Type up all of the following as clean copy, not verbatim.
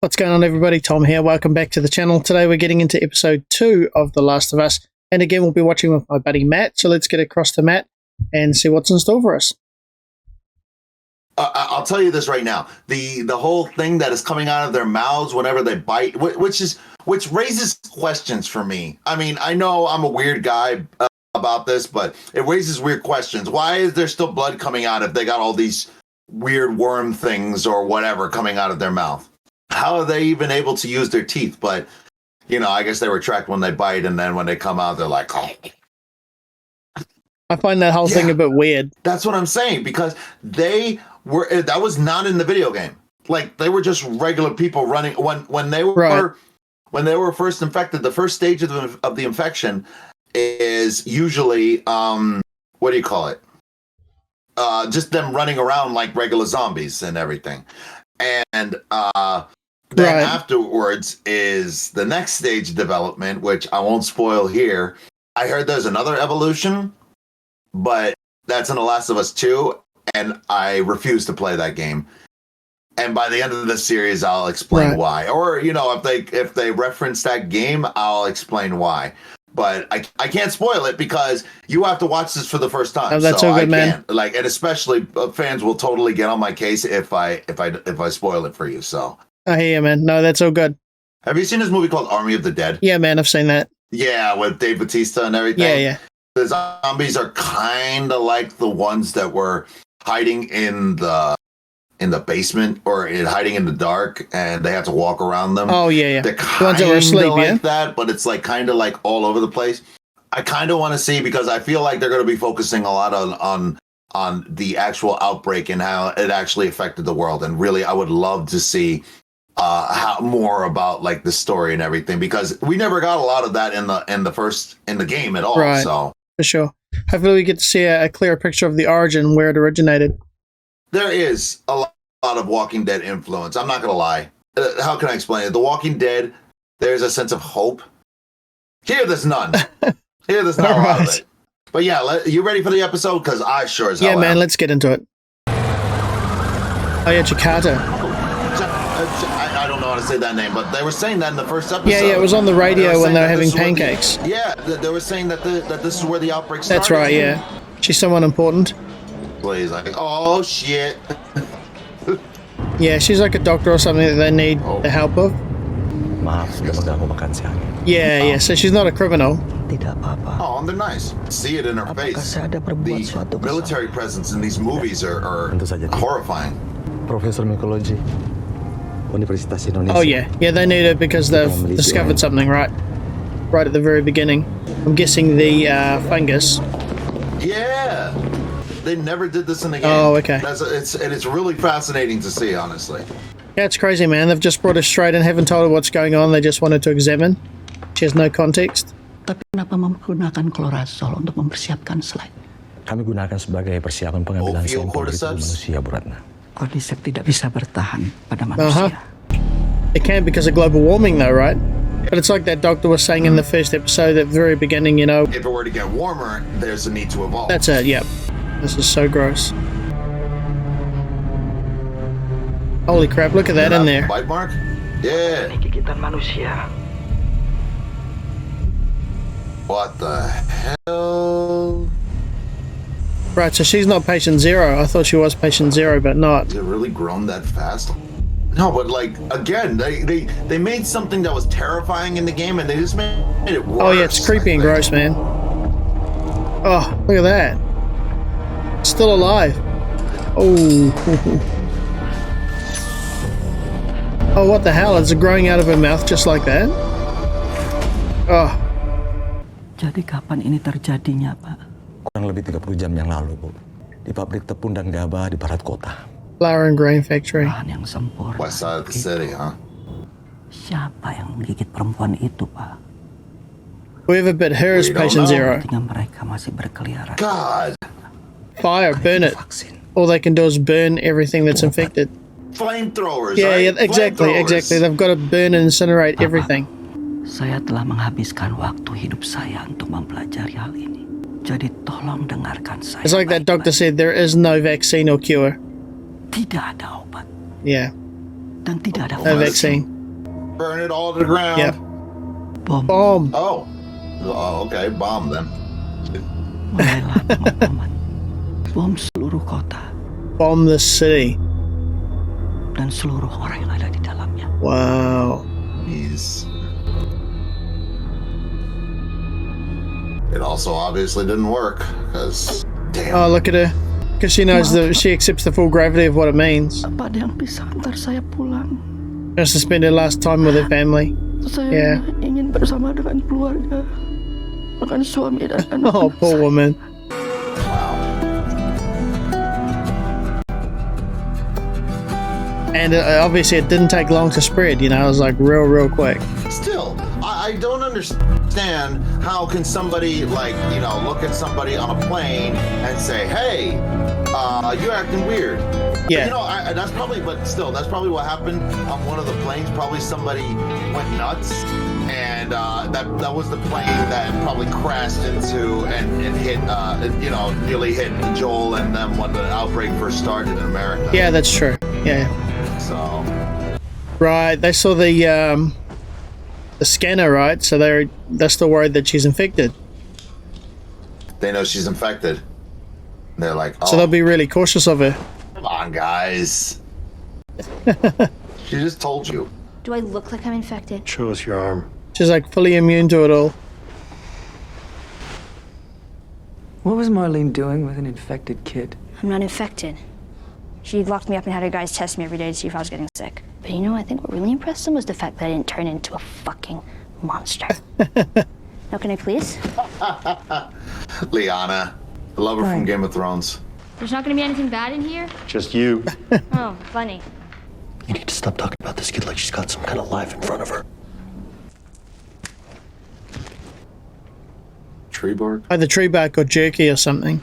What's going on, everybody? Tom here. Welcome back to the channel. Today we're getting into episode 2 of The Last of Us. And again, we'll be watching with my buddy Matt. So let's get across to Matt and see what's in store for us. I'll tell you this right now. The whole thing that is coming out of their mouths whenever they bite, which raises questions for me. I mean, I know I'm a weird guy about this, but it raises weird questions. Why is there still blood coming out if they got all these weird worm things or whatever coming out of their mouth? How are they even able to use their teeth? But, you know, I guess they retract when they bite, and then when they come out, they're like, oh. I find that whole thing a bit weird. That's what I'm saying, because that was not in the video game. Like, they were just regular people running when they were when they were first infected. The first stage of the infection is usually what do you call it? Just them running around like regular zombies and everything. And then afterwards is the next stage of development, which I won't spoil here. I heard there's another evolution, but that's in The Last of Us 2, and I refuse to play that game. And by the end of the series, I'll explain why. Or, you know, if they reference that game, I'll explain why. But I can't spoil it because you have to watch this for the first time. Oh, that's so good, man. And especially fans will totally get on my case if I spoil it for you. So I hear you, man. No, that's all good. Have you seen this movie called Army of the Dead? Yeah, man, I've seen that. Yeah, with Dave Bautista and everything. Yeah. The zombies are kind of like the ones that were hiding in the basement or hiding in the dark, and they have to walk around them. Oh yeah. They're the ones that were asleep, like that, but it's like kind of like all over the place. I kind of want to see, because I feel like they're going to be focusing a lot on the actual outbreak and how it actually affected the world. And really, I would love to see how more about like the story and everything, because we never got a lot of that in the game at all. Right. So for sure, hopefully we get to see a clearer picture of the origin, where it originated. There is a lot of Walking Dead influence. I'm not going to lie. How can I explain it? The Walking Dead, there's a sense of hope. Here, there's none. Here, there's not a lot of it. But yeah, you ready for the episode? Because I sure as hell am. Man, let's get into it. Oh yeah, Jakarta. I don't know how to say that name, but they were saying that in the first episode. Yeah, it was on the radio when they were having pancakes. They were saying that this is where the outbreak started. That's right, yeah. She's someone important. He's like, oh shit. Yeah, she's like a doctor or something that they need the help of. Maaf sudah mengganggu makan siang. Yeah, so she's not a criminal. Tidak apa-apa. Oh, and they're nice. See it in her face. The military presence in these movies are horrifying. Profesor Mikologi, Universitas Indonesia. Oh yeah, they need it because they've discovered something right at the very beginning. I'm guessing the fungus. Yeah. They never did this in the game. Oh, okay. It's really fascinating to see, honestly. Yeah, it's crazy, man. They've just brought her straight in, haven't told her what's going on. They just wanted to examine. She has no context. Tapi kenapa menggunakan klorazol untuk mempersiapkan slide? Kami gunakan sebagai persiapan pengambilan sampel dari manusia, Bu Ratna. Cordyceps tidak bisa bertahan pada manusia. It can because of global warming, though, right? But it's like that doctor was saying in the first episode at the very beginning, you know. If it were to get warmer, there's a need to evolve. That's it, yep. This is so gross. Holy crap, look at that in there. Bite mark? Yeah. Gigitan manusia. What the hell? Right, so she's not patient 0. I thought she was patient 0, but not. Has it really grown that fast? No, but like, again, they made something that was terrifying in the game, and they just made it worse. Oh yeah, it's creepy and gross, man. Oh, look at that. Still alive. Oh. Oh, what the hell? Is it growing out of her mouth just like that? Oh. Jadi kapan ini terjadinya, Pak? Kurang lebih 30 jam yang lalu, Bu. Di pabrik tepung dan gabah di barat kota. Flour and grain factory. Bahan yang sempurna. West side of the city, huh? Siapa yang menggigit perempuan itu, Pak? Whoever bit her is patient 0. Mereka masih berkeliaran. God. Fire, burn it. All they can do is burn everything that's infected. Flamethrowers, yeah, right? Exactly. They've got to burn and incinerate everything. Saya telah menghabiskan waktu hidup saya untuk mempelajari hal ini. Jadi tolong dengarkan saya. It's like that doctor said, there is no vaccine or cure. Tidak ada obat. Yeah. Dan tidak ada no vaccine. Burn it all to the ground. Yep. Bom. Oh, okay, bomb then. Mulailah pengeboman. Bom seluruh kota Bomb the city. dan seluruh orang yang ada di dalamnya. Wow. Jeez. It also obviously didn't work, because damn. Oh, look at her. Because she knows that she accepts the full gravity of what it means. Apa ada yang bisa antar saya pulang? She has to spend her last time with her family. Saya Yeah. ingin bersama dengan keluarga, dengan suami dan anak. Oh, poor woman. And obviously it didn't take long to spread, you know, it was like real quick. Still, I don't understand how can somebody, like, you know, look at somebody on a plane and say, hey, you're acting weird. Yeah. You know, that's probably, but still, that's probably what happened on one of the planes. Probably somebody went nuts, and that was the plane that probably crashed into and hit, you know, nearly hit Joel and them when the outbreak first started in America. Yeah, that's true. Yeah. So. Right, they saw the scanner, right? So they're still worried that she's infected. They know she's infected. They're like, oh, So they'll be really cautious of her. come on, guys. She just told you. Do I look like I'm infected? Show us your arm. She's like fully immune to it all. What was Marlene doing with an infected kid? I'm not infected. She locked me up and had her guys test me every day to see if I was getting sick. But you know, I think what really impressed them was the fact that I didn't turn into a fucking monster. Now, can I please? Liana. I love her from Game of Thrones. There's not gonna be anything bad in here? Just you. Oh, funny. You need to stop talking about this kid like she's got some kind of life in front of her. Tree bark? Either tree bark or jerky or something.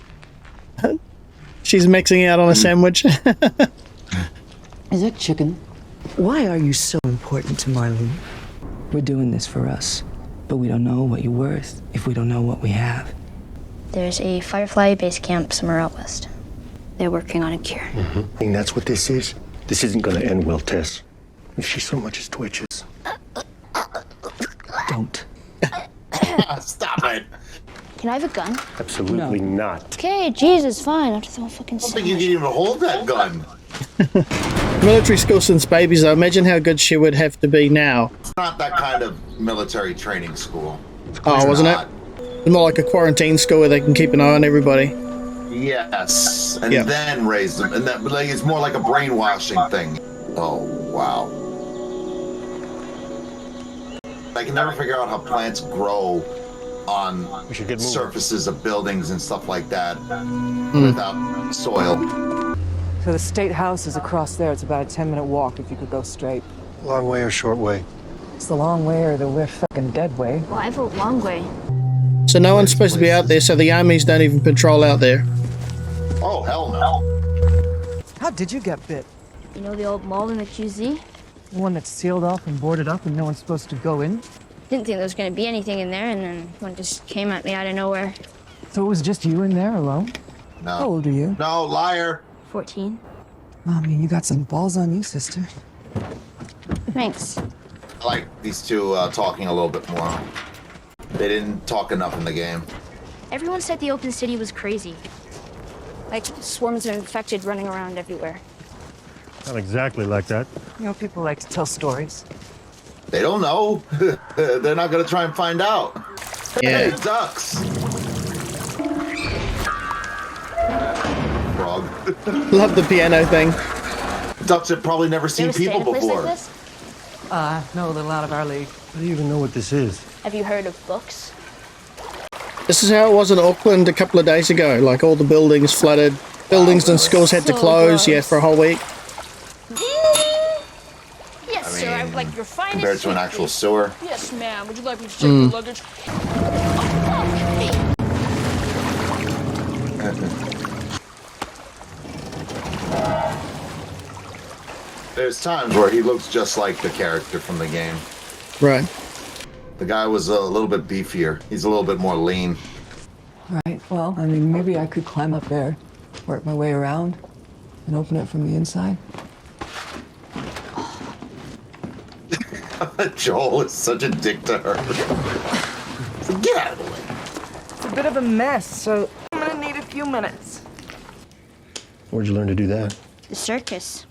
She's mixing out on a sandwich. Is it chicken? Why are you so important to Marlene? We're doing this for us, but we don't know what you're worth if we don't know what we have. There's a Firefly base camp somewhere out west. They're working on a cure. And that's what this is? This isn't gonna end well, Tess. If she so much as twitches. Don't. Stop it. Can I have a gun? Absolutely not. Okay, Jesus, fine. I'll just throw a fucking I don't think you sandwich. can even hold that gun. Military school since babies, though. Imagine how good she would have to be now. It's not that kind of military training school. Oh, wasn't it? It's more like a quarantine school where they can keep an eye on everybody. Yes. And Yeah. then raise them. And that, like, it's more like a brainwashing thing. Oh, wow. I can never figure out how plants grow on We should get moving. surfaces of buildings and stuff like that without soil. So the state house is across there. It's about a 10-minute walk if you could go straight. Long way or short way? It's the long way or the we're fucking dead way. Well, I vote long way. So no one's supposed to be out there, so the armies don't even patrol out there. Oh, hell no. How did you get bit? You know the old mall in the QZ? The one that's sealed off and boarded up and no one's supposed to go in? Didn't think there was gonna be anything in there, and then one just came at me out of nowhere. So it was just you in there alone? No. How old are you? No, liar. 14. I mean, you got some balls on you, sister. Thanks. I like these two talking a little bit more. They didn't talk enough in the game. Everyone said the open city was crazy. Like swarms of infected running around everywhere. Not exactly like that. You know, people like to tell stories. They don't know. They're not going to try and find out. Yeah. Hey, ducks. Frog. Love the piano thing. Ducks have probably never You seen ever stay people in a place before. like this? No, a little out of our league. How do you even know what this is? Have you heard of books? This is how it was in Auckland a couple of days ago. Like all the buildings flooded. Buildings and schools had to So close, yeah, gross. for a whole week. Yes, sir. I would like your finest. Compared to an suit, actual please. sewer. Yes, ma'am. Would you like me to check the luggage? There's times where he looks just like the character from the game. Right. The guy was a little bit beefier. He's a little bit more lean. Right, well, I mean, maybe I could climb up there, work my way around, and open it from the inside. Joel is such a dick to her. Get out of the way. It's a bit of a mess, so I'm gonna need a few minutes. Where'd you learn to do that? The circus.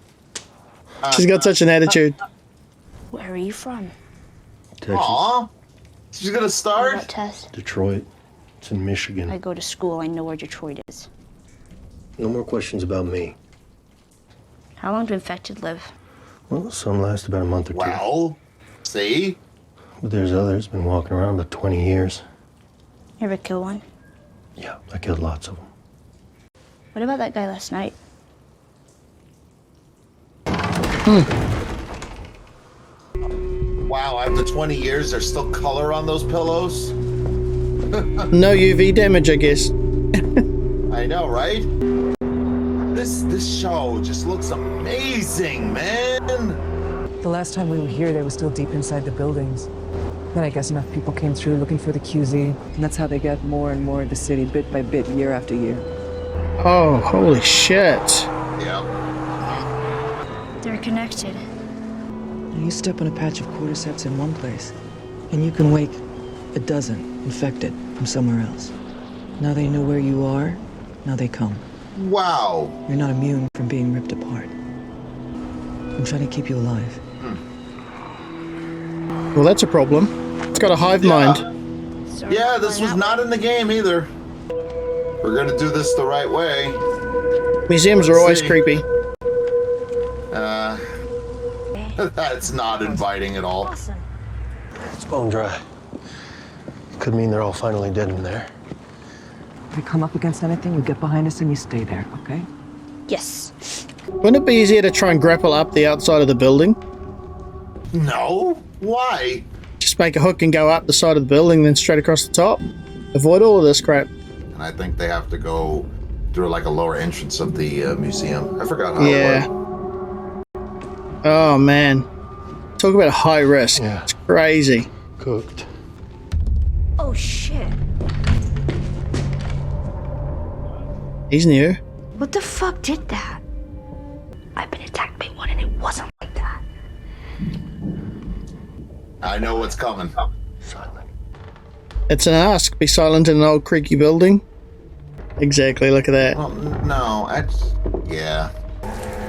She's got such an attitude. Where are you from? Texas. Aw. She's gonna What start? about Tess? Detroit. It's in Michigan. I go to school. I know where Detroit is. No more questions about me. How long do infected live? Well, some last about a month or two. Well, see? But there's others been walking around about 20 years. You ever kill one? Yeah, I killed lots of them. What about that guy last night? Wow, after 20 years, there's still color on those pillows? No UV damage, I guess. I know, right? This show just looks amazing, man. The last time we were here, they were still deep inside the buildings. Then I guess enough people came through looking for the QZ, and that's how they get more and more of the city, bit by bit, year after year. Oh, holy shit. Yep. They're connected. You step on a patch of cordyceps in one place, and you can wake a dozen infected from somewhere else. Now they know where you are, now they come. Wow. You're not immune from being ripped apart. I'm trying to keep you alive. Well, that's a problem. It's got a hive mind. Sorry Yeah, for this going was that not way. in the game either. We're gonna do this the right way. Museums are always see. creepy. That's not inviting at all. Awesome. It's bone dry. Could mean they're all finally dead in there. If we come up against anything, you get behind us and you stay there, okay? Yes. Wouldn't it be easier to try and grapple up the outside of the building? No? Why? Just make a hook and go up the side of the building, then straight across the top. Avoid all of this crap. And I think they have to go through like a lower entrance of the museum. I forgot how Yeah. it worked. Oh, man. Talk about a high risk. Yeah. It's crazy. Cooked. Oh shit. He's new. What the fuck did that? I've been attacked by one and it wasn't like that. I know what's coming. Silent. It's an ask. Be silent in an old creaky building. Exactly. Look at that. Well, no, yeah.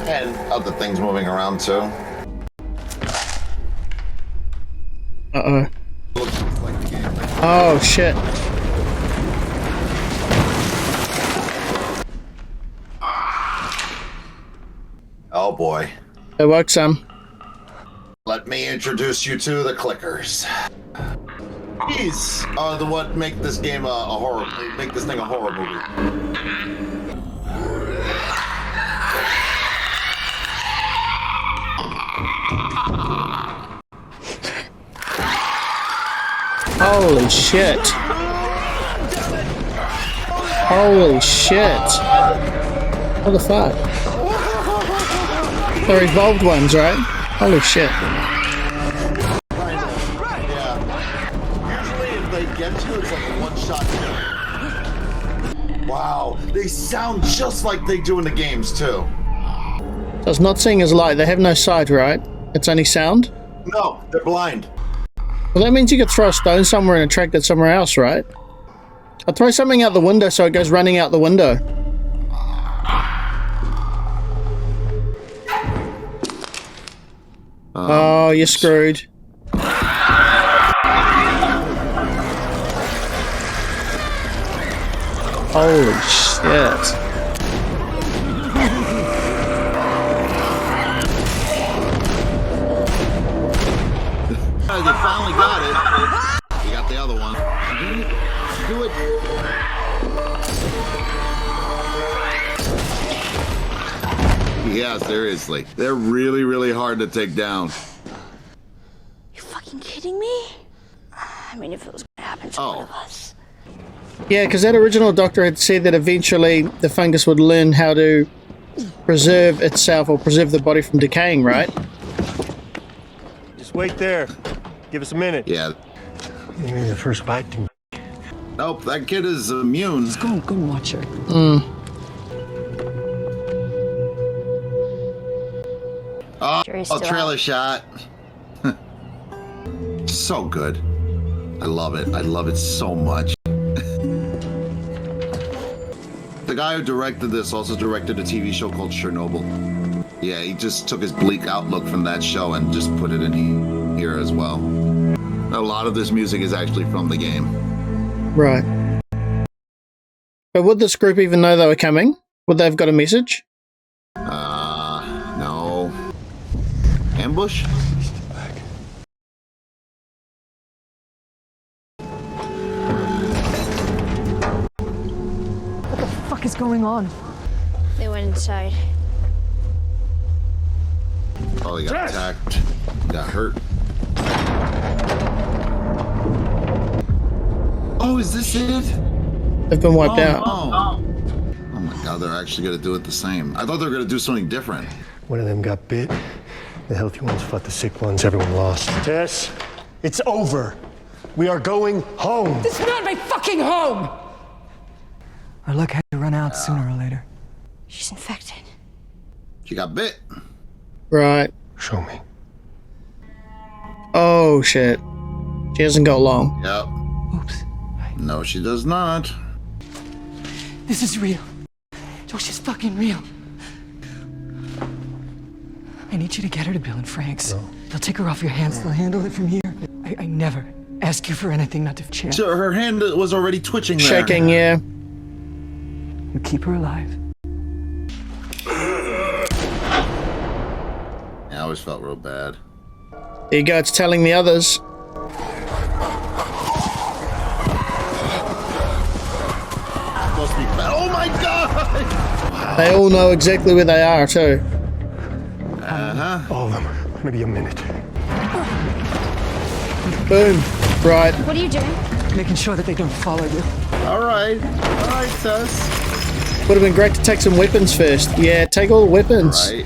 And other things moving around too. Uh-oh. Looks like the game. Oh, shit. Oh boy. It woke some. Let me introduce you to the clickers. These are the what make this game a horror, make this thing a horror movie. Holy shit. Holy shit. What the fuck? They're evolved ones, right? Holy shit. Yeah. Usually if they get you, it's like a one-shot kill. Wow. They sound just like they do in the games too. So it's not seeing as light. They have no sight, right? It's only sound? No, they're blind. Well, that means you could throw a stone somewhere and attract it somewhere else, right? I'll throw something out the window so it goes running out the window. Oh, you're screwed. Holy shit. They finally got it. You got the other one. Do it. Yeah, seriously. They're really, really hard to take down. You fucking kidding me? I mean, if it was gonna happen to one of us. Yeah, because that original doctor had said that eventually the fungus would learn how to preserve itself or preserve the body from decaying, right? Just wait there. Give us a minute. Yeah. Maybe the first bite. Nope, that kid is immune. Go and watch her. Jury's Oh, still trailer out. shot. So good. I love it. I love it so much. The guy who directed this also directed a TV show called Chernobyl. Yeah, he just took his bleak outlook from that show and just put it in here as well. A lot of this music is actually from the game. Right. But would this group even know they were coming? Would they have got a message? No. Ambush? What the fuck is going on? They went inside. Oh, he got attacked. He got hurt. Oh, is this it? They've been wiped out. Oh my god, they're actually gonna do it the same. I thought they were gonna do something different. One of them got bit. The healthy ones fought the sick ones. Everyone lost. Tess, it's over. We are going home. This is not my fucking home! Our luck had to run out sooner or later. She's infected. She got bit. Right. Show me. Oh, shit. She hasn't got long. Yep. Oops. No, she does not. This is real. Josh is fucking real. I need you to get her to Bill and Frank's. No. They'll take her off your hands. They'll handle it from here. I never ask you for anything not to chance. So her hand was already twitching there. Shaking, yeah. You keep her alive. I always felt real bad. There you go, it's telling the others. Supposed to be bad. Oh my god! They all know exactly where they are, too. All of them. Maybe a minute. Boom. Right. What are you doing? Making sure that they don't follow you. Alright, Tess. Would have been great to take some weapons first. Yeah, take all the weapons. Right.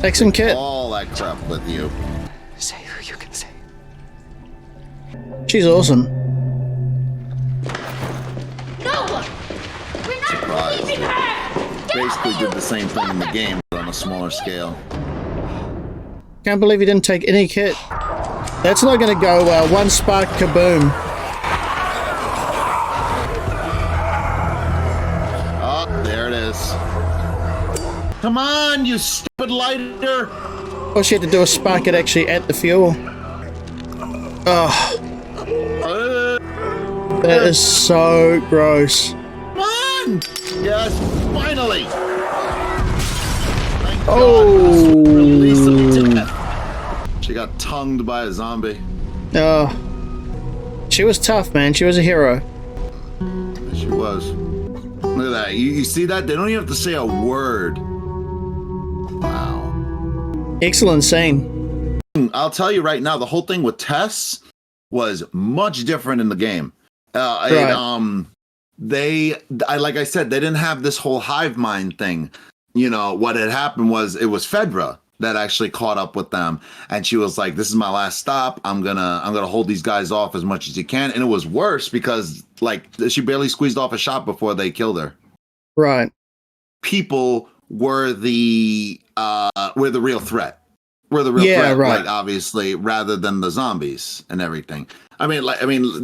Take some kit. All that crap with you. Say who you can say. She's awesome. No! We're not Surprise. leaving her! Basically did the same thing in the game, but on a smaller scale. Can't believe you didn't take any kit. That's not going to go well. One spark, kaboom. Oh, there it is. Come on, you stupid lighter! All she had to do was spark it actually at the fuel. Oh, that is so gross. Come on! Yes, finally! Thank Oh. God, release him to death. She got tongued by a zombie. Oh. She was tough, man. She was a hero. She was. Look at that. You see that? They don't even have to say a word. Wow. Excellent scene. I'll tell you right now, the whole thing with Tess was much different in the game. Right. Like I said, they didn't have this whole hive mind thing. You know, what had happened was it was Fedra that actually caught up with them, and she was like, "This is my last stop. I'm gonna hold these guys off as much as you can." And it was worse because like she barely squeezed off a shot before they killed her. Right. People were the real threat. We're the real threat, right. like obviously, rather than the zombies and everything. I mean,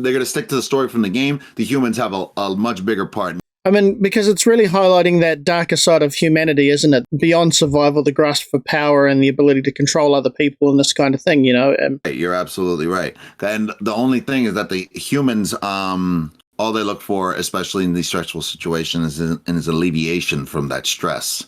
they're gonna stick to the story from the game. The humans have a much bigger part. I mean, because it's really highlighting that darker side of humanity, isn't it? Beyond survival, the grasp for power and the ability to control other people and this kind of thing, you know? You're absolutely right. And the only thing is that the humans, all they look for, especially in these stressful situations, is alleviation from that stress.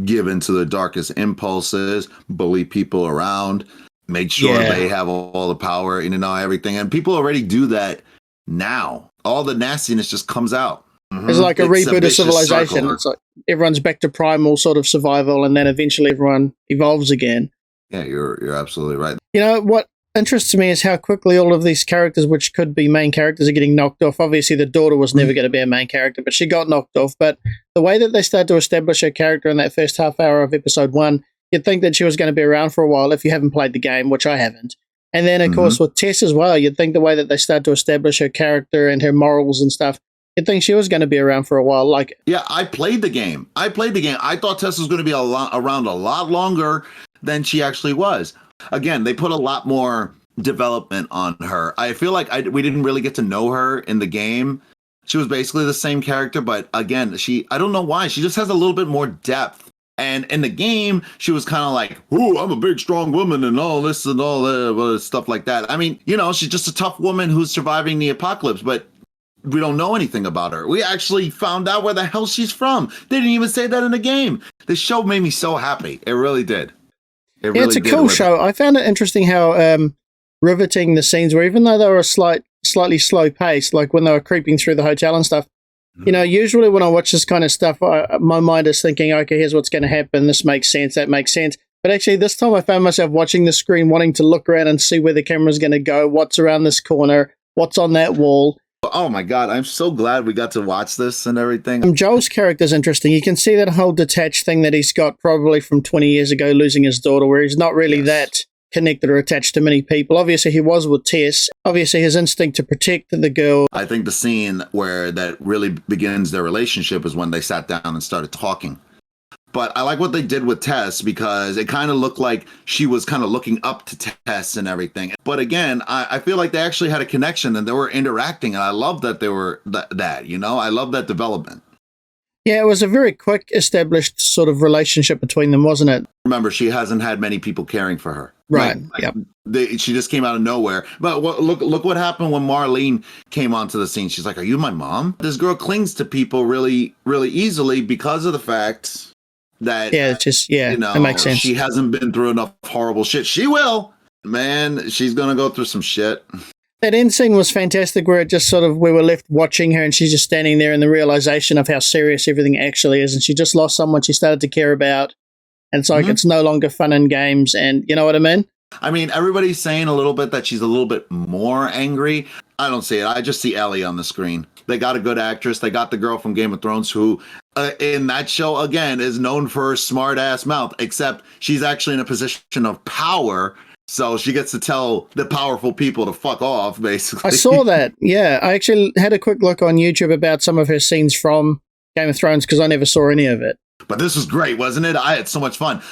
Give into the darkest impulses, bully people around, make sure they have all the power, you know, everything. And people already do that now. All the nastiness just comes out. It's like a reboot of civilization. Circle. It's like everyone's back to primal sort of survival, and then eventually everyone evolves again. Yeah, you're absolutely right. You know, what interests me is how quickly all of these characters, which could be main characters, are getting knocked off. Obviously, the daughter was never going to be a main character, but she got knocked off. But the way that they started to establish her character in that first half hour of episode 1, you'd think that she was going to be around for a while if you haven't played the game, which I haven't. And then, of course, with Tess as well, you'd think the way that they started to establish her character and her morals and stuff, you'd think she was going to be around for a while. Like, yeah, I played the game. I thought Tess was going to be around a lot longer than she actually was. Again, they put a lot more development on her. I feel like we didn't really get to know her in the game. She was basically the same character, but again, I don't know why, she just has a little bit more depth. And in the game, she was kind of like, "Ooh, I'm a big, strong woman," and all this and all that stuff like that. I mean, you know, she's just a tough woman who's surviving the apocalypse, but we don't know anything about her. We actually found out where the hell she's from. They didn't even say that in the game. This show made me so happy. It really did. It's a cool show. I found it interesting how riveting the scenes were, even though they were a slightly slow pace, like when they were creeping through the hotel and stuff. You know, usually when I watch this kind of stuff, my mind is thinking, okay, here's what's going to happen. This makes sense. That makes sense. But actually, this time I found myself watching the screen, wanting to look around and see where the camera's going to go, what's around this corner, what's on that wall. Oh my God, I'm so glad we got to watch this and everything. Joel's character's interesting. You can see that whole detached thing that he's got probably from 20 years ago, losing his daughter, where he's not really that connected or attached to many people. Obviously, he was with Tess. Obviously, his instinct to protect the girl. I think the scene where that really begins their relationship is when they sat down and started talking. But I like what they did with Tess because it kind of looked like she was kind of looking up to Tess and everything. But again, I feel like they actually had a connection and they were interacting. And I love that they were that, you know, I love that development. Yeah, it was a very quick established sort of relationship between them, wasn't it? Remember, she hasn't had many people caring for her. Right. Yep. She just came out of nowhere. But look what happened when Marlene came onto the scene. She's like, "Are you my mom?" This girl clings to people really, really easily because of the fact that you know, it makes sense. She hasn't been through enough horrible shit. She will, man. She's gonna go through some shit. That end scene was fantastic, where it just sort of, we were left watching her and she's just standing there in the realization of how serious everything actually is. And she just lost someone she started to care about. And it's like, it's no longer fun and games. And you know what I mean? I mean, everybody's saying a little bit that she's a little bit more angry. I don't see it. I just see Ellie on the screen. They got a good actress. They got the girl from Game of Thrones who, in that show, again, is known for her smart ass mouth, except she's actually in a position of power. So she gets to tell the powerful people to fuck off, basically. I saw that. Yeah. I actually had a quick look on YouTube about some of her scenes from Game of Thrones because I never saw any of it. But this was great, wasn't it? I had so much fun.